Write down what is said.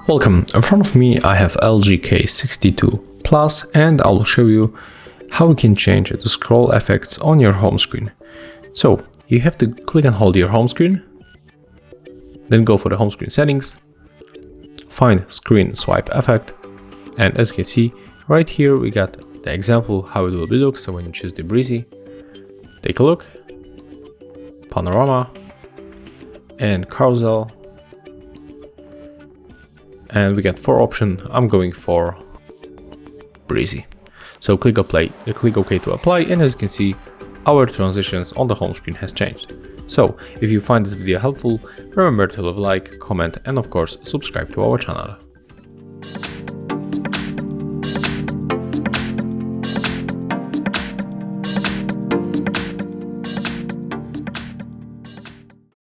Welcome, in front of me I have LG K62 Plus and I will show you how you can change the scroll effects on your home screen. So you have to click and hold your home screen, then go for the home screen settings, find screen swipe effect, and as you can see right here we got the example how it will be look. So when you choose the breezy, take a look, panorama and carousel, and we got 4 options. I'm going for breezy. So click OK to apply, and as you can see our transitions on the home screen has changed. So if you find this video helpful, remember to leave a like, comment and of course subscribe to our channel.